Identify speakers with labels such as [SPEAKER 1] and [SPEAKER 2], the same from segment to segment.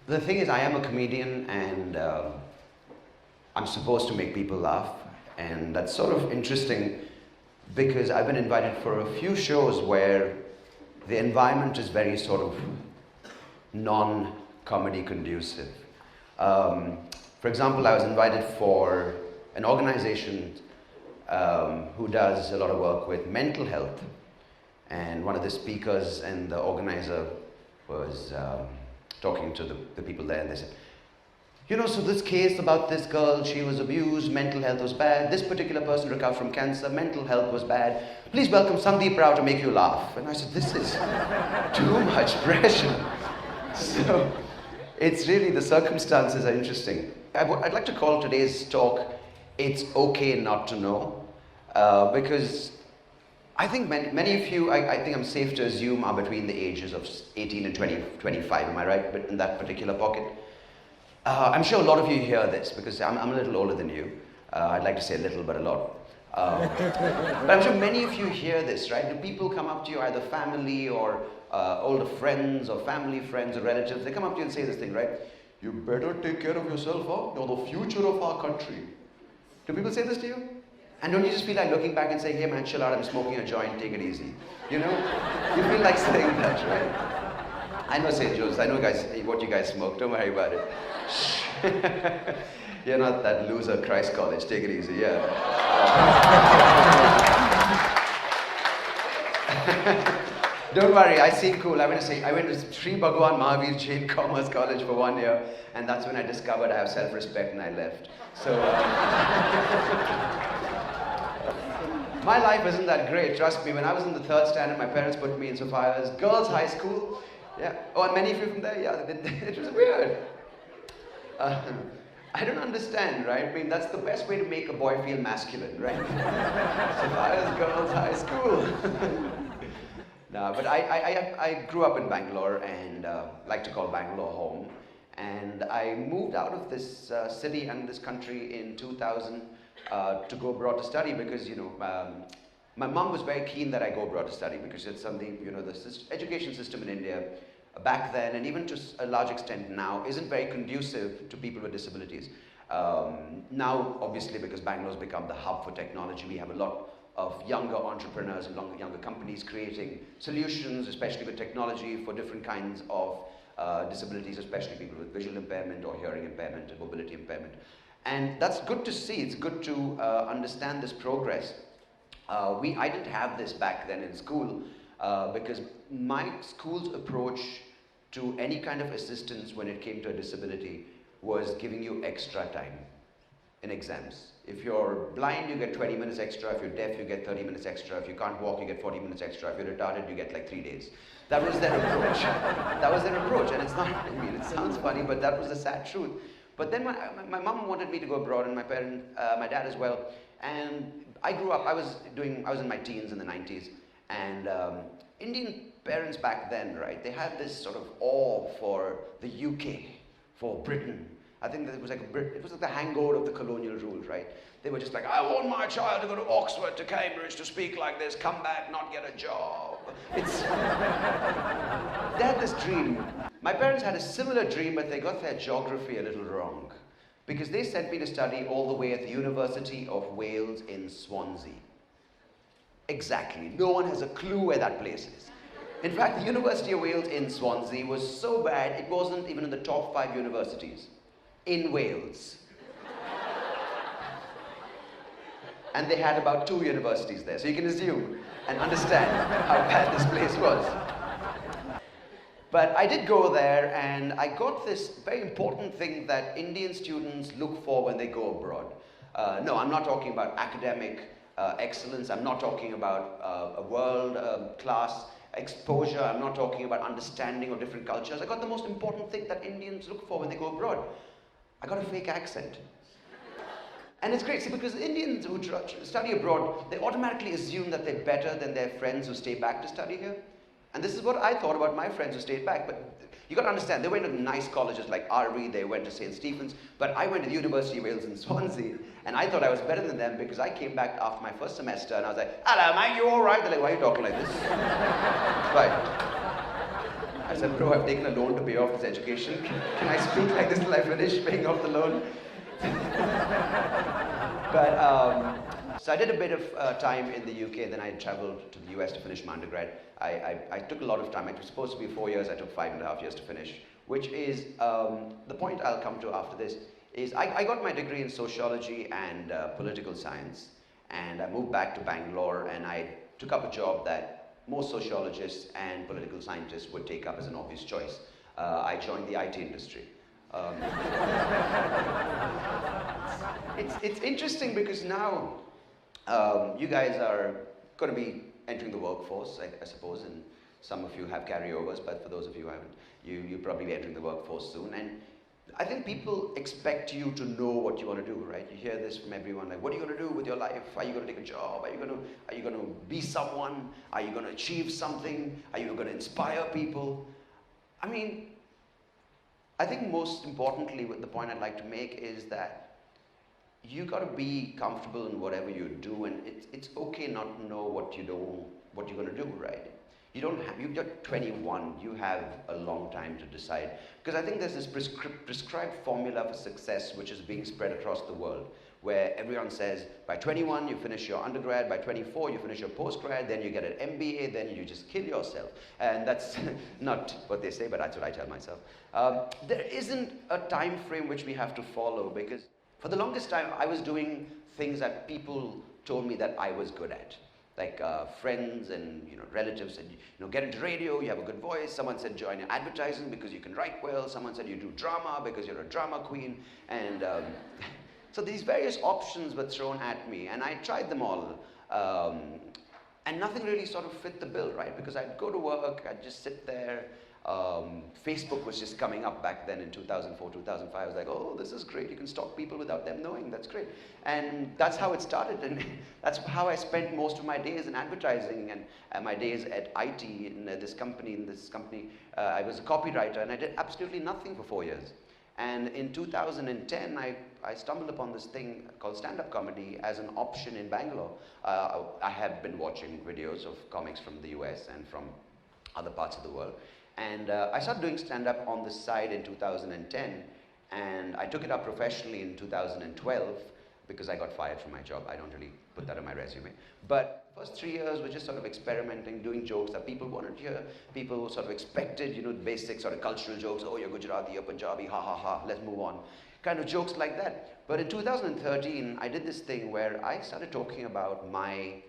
[SPEAKER 1] The thing is, I am a comedian, and I'm supposed to make people laugh, and that's sort of interesting because I've been invited for a few shows where the environment is very sort of non-comedy conducive. For example, I was invited for an organization who does a lot of work with mental health, and one of the speakers and the organizer was talking to the people there, and they said, you know, so this case about this girl, she was abused, mental health was bad, this particular person recovered from cancer, mental health was bad, please welcome Sundeep Rao to make you laugh. And I said, this is too much pressure. So it's really, the circumstances are interesting. I'd like to call today's talk, It's Okay Not to Know, because I think many of you, I think I'm safe to assume, are between the ages of 18 and 25, am I right? But in that particular pocket. I'm sure a lot of you hear this, because I'm a little older than you. I'd like to say a little, but a lot. But I'm sure many of you hear this, right? Do people come up to you, either family or older friends or family friends or relatives, they come up to you and say this thing, right? You better take care of yourself, huh? You're the future of our country. Do people say this to you? And don't you just feel like looking back and saying, hey man, chill out, I'm smoking a joint, take it easy. You know? You feel like saying that, right? I know St. Joe's, I know guys, what you guys smoke, don't worry about it. You're not that loser Christ College, take it easy, yeah. Don't worry, I seem cool. I went to Sri Bhagwan Mahavir Jain Commerce College for 1 year, and that's when I discovered I have self-respect, and I left. So, my life isn't that great, trust me. When I was in the 3rd standard, my parents put me in Sophia's girls' high school. Yeah. Oh, and many of you from there, yeah, it was weird. I don't understand, right? I mean, that's the best way to make a boy feel masculine, right? Sophia's girls' high school. No, but I grew up in Bangalore and like to call Bangalore home. And I moved out of this city and this country in 2000 to go abroad to study because, you know, my mom was very keen that I go abroad to study because it's something, you know, the education system in India back then and even to a large extent now isn't very conducive to people with disabilities. Now, obviously, because Bangalore's become the hub for technology, we have a lot of younger entrepreneurs and younger companies creating solutions, especially with technology, for different kinds of disabilities, especially people with visual impairment or hearing impairment and mobility impairment. And that's good to see. It's good to understand this progress. I didn't have this back then in school because my school's approach to any kind of assistance when it came to a disability was giving you extra time in exams. If you're blind, you get 20 minutes extra. If you're deaf, you get 30 minutes extra. If you can't walk, you get 40 minutes extra. If you're retarded, you get like 3 days. That was their approach. That was their approach. And it's not, I mean, it sounds funny, but that was the sad truth. But then my mom wanted me to go abroad, and my dad as well. And I grew up, I was in my teens in the 90s. And Indian parents back then, right, they had this sort of awe for the UK, for Britain. I think that it was like the hangover of the colonial rule, right? They were just like, I want my child to go to Oxford, to Cambridge, to speak like this, come back, not get a job. They had this dream. My parents had a similar dream, but they got their geography a little wrong. Because they sent me to study all the way at the University of Wales in Swansea. Exactly. No one has a clue where that place is. In fact, the University of Wales in Swansea was so bad, it wasn't even in the top 5 universities in Wales. And they had about 2 universities there, so you can assume and understand how bad this place was. But I did go there, and I got this very important thing that Indian students look for when they go abroad. No, I'm not talking about academic excellence. I'm not talking about a world-class exposure. I'm not talking about understanding of different cultures. I got the most important thing that Indians look for when they go abroad. I got a fake accent. And it's great, see, because Indians who study abroad, they automatically assume that they're better than their friends who stay back to study here. And this is what I thought about my friends who stayed back. But you got to understand, they went to nice colleges like RV, they went to St. Stephen's, but I went to the University of Wales in Swansea, and I thought I was better than them because I came back after my first semester and I was like, hello mate, you all right? They're like, why are you talking like this? Right. I said, bro, I've taken a loan to pay off this education. Can I speak like this till I finish paying off the loan? So I did a bit of time in the UK, then I traveled to the US to finish my undergrad. I took a lot of time. It was supposed to be 4 years, I took 5.5 years to finish, which is the point I'll come to after this, is I got my degree in sociology and political science, and I moved back to Bangalore, and I took up a job that most sociologists and political scientists would take up as an obvious choice. I joined the IT industry. It's interesting because now you guys are going to be entering the workforce, I suppose, and some of you have carryovers, but for those of you who haven't, you'll probably be entering the workforce soon. And I think people expect you to know what you want to do, right? You hear this from everyone, like, what are you going to do with your life? Are you going to take a job? Are you going to be someone? Are you going to achieve something? Are you going to inspire people? I mean, I think most importantly, the point I'd like to make is that you got to be comfortable in whatever you do, and it's okay not to know what you're going to do, right? You're 21, you have a long time to decide. Because I think there's this prescribed formula for success which is being spread across the world, where everyone says, by 21 you finish your undergrad, by 24 you finish your postgrad, then you get an MBA, then you just kill yourself. And that's not what they say, but that's what I tell myself. There isn't a time frame which we have to follow, because for the longest time I was doing things that people told me that I was good at. Like friends and relatives said, get into radio, you have a good voice. Someone said join in advertising because you can write well. Someone said you do drama because you're a drama queen. And so these various options were thrown at me, and I tried them all. And nothing really sort of fit the bill, right? Because I'd go to work, I'd just sit there. Facebook was just coming up back then in 2004, 2005. I was like, oh, this is great. You can stalk people without them knowing. That's great. And that's how it started. And that's how I spent most of my days in advertising and my days at IT in this company. I was a copywriter, and I did absolutely nothing for 4 years. And in 2010, I stumbled upon this thing called stand-up comedy as an option in Bangalore. I had been watching videos of comics from the US and from other parts of the world. And I started doing stand-up on the side in 2010, and I took it up professionally in 2012 because I got fired from my job. I don't really put that on my resume. But the first 3 years were just sort of experimenting, doing jokes that people wanted to hear. People sort of expected, basic sort of cultural jokes. Oh, you're Gujarati, you're Punjabi, ha ha ha, let's move on. Kind of jokes like that. But in 2013, I did this thing where I started talking about my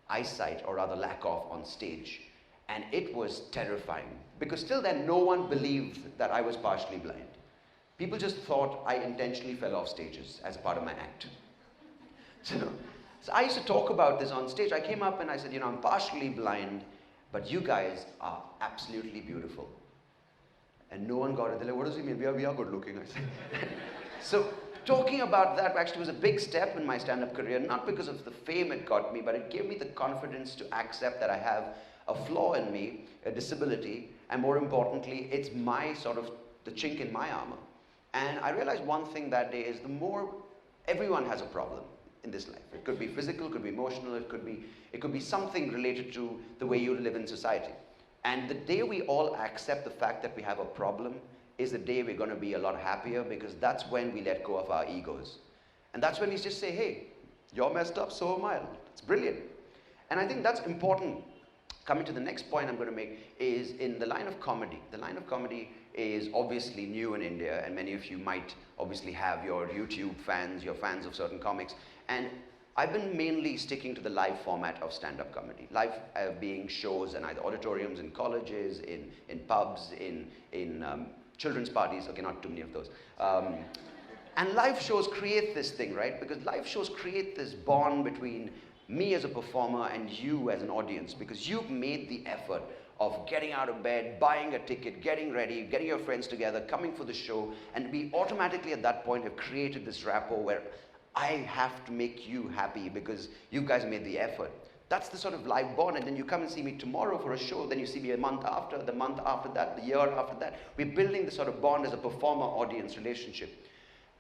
[SPEAKER 1] eyesight, or rather lack of, on stage. And it was terrifying, because till then no one believed that I was partially blind. People just thought I intentionally fell off stages as part of my act. So I used to talk about this on stage. I came up and I said, I'm partially blind, but you guys are absolutely beautiful. And no one got it. They're like, what does he mean? We are good looking, I said. So talking about that actually was a big step in my stand-up career, not because of the fame it got me, but it gave me the confidence to accept that I have a flaw in me, a disability, and more importantly, it's the chink in my armor. And I realized one thing that day is everyone has a problem in this life. It could be physical, it could be emotional, it could be something related to the way you live in society. And the day we all accept the fact that we have a problem is the day we're going to be a lot happier, because that's when we let go of our egos. And that's when we just say, hey, you're messed up, so am I. It's brilliant. And I think that's important. Coming to the next point I'm going to make is in the line of comedy. The line of comedy is obviously new in India, and many of you might obviously have your YouTube fans, your fans of certain comics. And I've been mainly sticking to the live format of stand-up comedy. Live being shows in either auditoriums, in colleges, in pubs, in children's parties. Okay, not too many of those. And live shows create this thing, right? Because live shows create this bond between me as a performer and you as an audience, because you've made the effort of getting out of bed, buying a ticket, getting ready, getting your friends together, coming for the show, and we automatically at that point have created this rapport where I have to make you happy because you guys made the effort. That's the sort of live bond. And then you come and see me tomorrow for a show, then you see me a month after, the month after that, the year after that. We're building this sort of bond as a performer-audience relationship.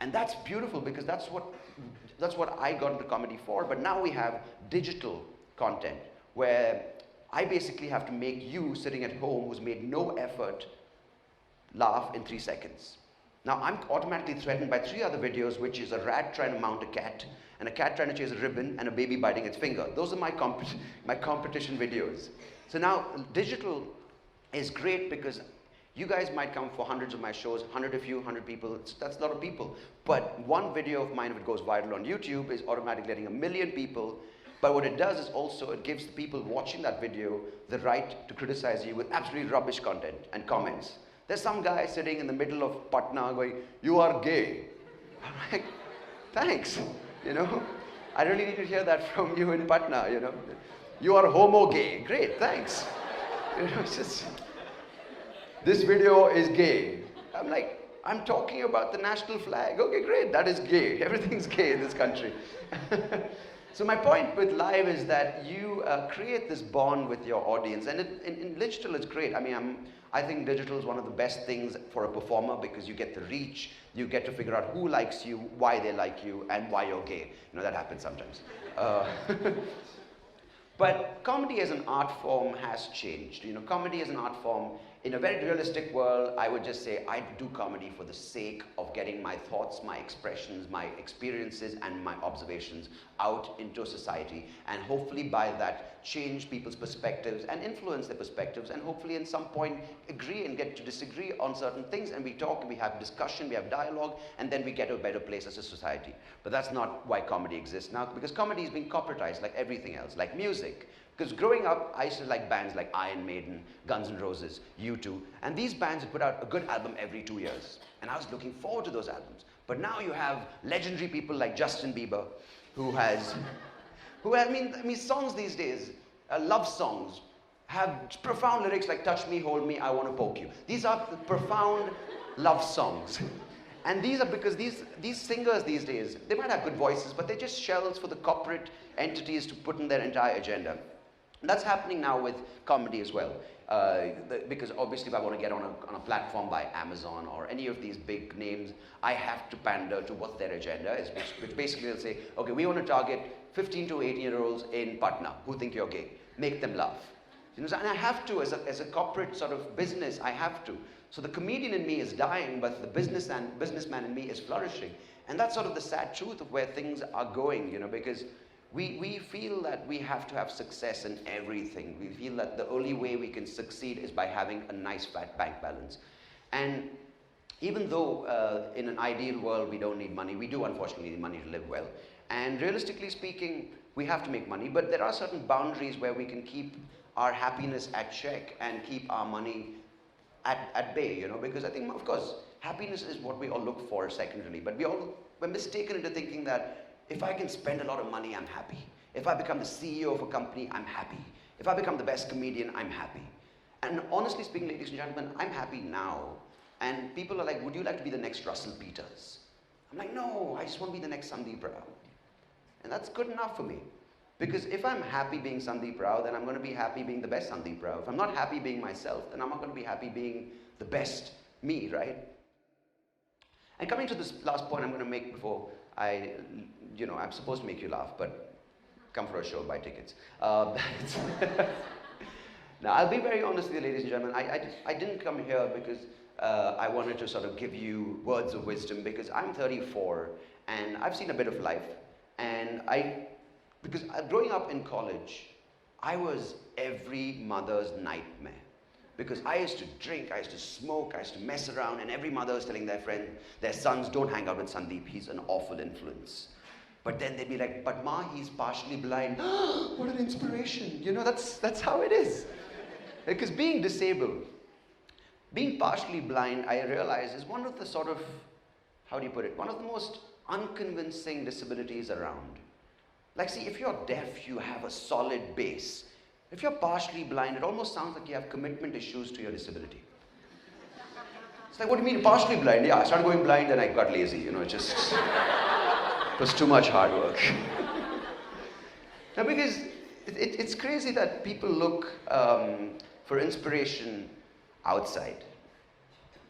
[SPEAKER 1] And that's beautiful, because that's what I got into comedy for. But now we have digital content where I basically have to make you sitting at home who's made no effort laugh in 3 seconds. Now I'm automatically threatened by 3 other videos, which is a rat trying to mount a cat, and a cat trying to chase a ribbon, and a baby biting its finger. Those are my competition videos. So now digital is great because you guys might come for hundreds of my shows, 100 of you, 100 people, that's a lot of people. But one video of mine, if it goes viral on YouTube, is automatically getting 1 million people. But what it does is also it gives the people watching that video the right to criticize you with absolutely rubbish content and comments. There's some guy sitting in the middle of Patna going, "You are gay." I'm like, thanks, you know. I really need to hear that from you in Patna, you know. "You are homo gay." Great, thanks. You know, it's just, "This video is gay." I'm like, I'm talking about the national flag. Okay, great, that is gay. Everything's gay in this country. So my point with live is that you create this bond with your audience, and in digital it's great. I mean, I think digital is one of the best things for a performer because you get the reach, you get to figure out who likes you, why they like you, and why you're gay. You know, that happens sometimes. But comedy as an art form has changed. You know, comedy as an art form, in a very realistic world, I would just say I do comedy for the sake of getting my thoughts, my expressions, my experiences, and my observations out into society, and hopefully by that change people's perspectives and influence their perspectives, and hopefully at some point agree and get to disagree on certain things, and we talk, and we have discussion, we have dialogue, and then we get to a better place as a society. But that's not why comedy exists now, because comedy is being corporatized like everything else, like music. Because growing up, I used to like bands like Iron Maiden, Guns N' Roses, U2, and these bands would put out a good album every 2 years. And I was looking forward to those albums. But now you have legendary people like Justin Bieber, I mean, songs these days, love songs, have profound lyrics like "Touch me, hold me, I want to poke you." These are profound love songs. And these are because these singers these days, they might have good voices, but they're just shells for the corporate entities to put in their entire agenda. That's happening now with comedy as well. Because obviously if I want to get on a platform by Amazon or any of these big names, I have to pander to what their agenda is, which basically will say, okay, we want to target 15 to 18-year-olds in Patna who think you're gay. Make them laugh. You know, and I have to, as a corporate sort of business, I have to. So the comedian in me is dying, but the businessman in me is flourishing. And that's sort of the sad truth of where things are going, you know, because we feel that we have to have success in everything. We feel that the only way we can succeed is by having a nice fat bank balance. And even though in an ideal world we don't need money, we do unfortunately need money to live well. And realistically speaking, we have to make money, but there are certain boundaries where we can keep our happiness at check and keep our money at bay, you know, because I think, of course, happiness is what we all look for secondarily, but we're mistaken into thinking that if I can spend a lot of money, I'm happy. If I become the CEO of a company, I'm happy. If I become the best comedian, I'm happy. And honestly speaking, ladies and gentlemen, I'm happy now. And people are like, would you like to be the next Russell Peters? I'm like, no, I just want to be the next Sundeep Rao. And that's good enough for me. Because if I'm happy being Sundeep Rao, then I'm going to be happy being the best Sundeep Rao. If I'm not happy being myself, then I'm not going to be happy being the best me, right? And coming to this last point I'm going to make before I'm supposed to make you laugh, but come for a show, buy tickets. Now, I'll be very honest with you, ladies and gentlemen. I didn't come here because I wanted to sort of give you words of wisdom, because I'm 34 and I've seen a bit of life. And because growing up in college, I was every mother's nightmare. Because I used to drink, I used to smoke, I used to mess around, and every mother was telling their sons, don't hang out with Sundeep, he's an awful influence. But then they'd be like, but Ma, he's partially blind. What an inspiration. You know, that's how it is. Because being disabled, being partially blind, I realize, is one of the sort of, how do you put it, one of the most unconvincing disabilities around. Like, see, if you're deaf, you have a solid base. If you're partially blind, it almost sounds like you have commitment issues to your disability. It's like, what do you mean partially blind? Yeah, I started going blind and I got lazy, you know, it was too much hard work. Now, because it's crazy that people look for inspiration outside.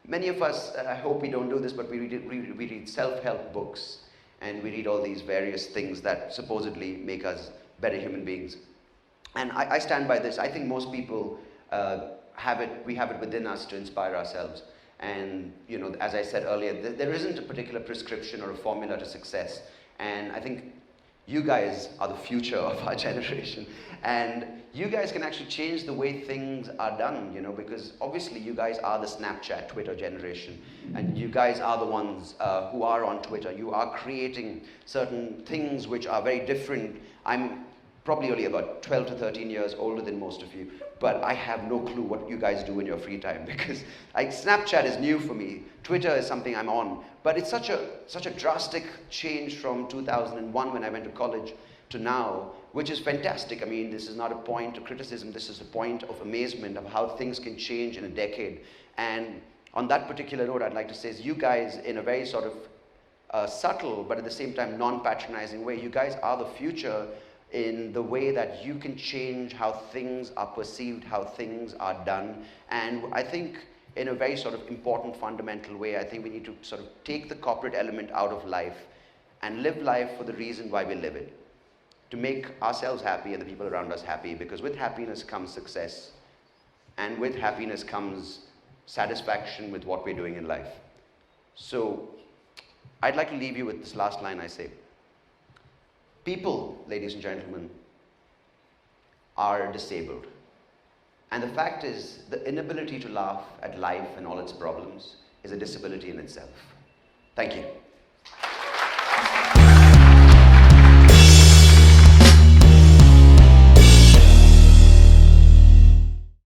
[SPEAKER 1] Many of us, I hope we don't do this, but we read self-help books, and we read all these various things that supposedly make us better human beings. And I stand by this. I think most people we have it within us to inspire ourselves. And as I said earlier, there isn't a particular prescription or a formula to success. And I think you guys are the future of our generation. And you guys can actually change the way things are done, because obviously you guys are the Snapchat, Twitter generation. And you guys are the ones who are on Twitter. You are creating certain things which are very different. I'm probably only about 12 to 13 years older than most of you, but I have no clue what you guys do in your free time, because Snapchat is new for me. Twitter is something I'm on, but it's such a drastic change from 2001 when I went to college to now, which is fantastic. I mean, this is not a point of criticism, this is a point of amazement of how things can change in a decade. And on that particular note, I'd like to say is you guys, in a very sort of subtle, but at the same time non-patronizing way, you guys are the future in the way that you can change how things are perceived, how things are done. And I think in a very sort of important fundamental way, I think we need to sort of take the corporate element out of life and live life for the reason why we live it. To make ourselves happy and the people around us happy, because with happiness comes success. And with happiness comes satisfaction with what we're doing in life. So I'd like to leave you with this last line I say. People, ladies and gentlemen, are disabled. And the fact is, the inability to laugh at life and all its problems is a disability in itself. Thank you.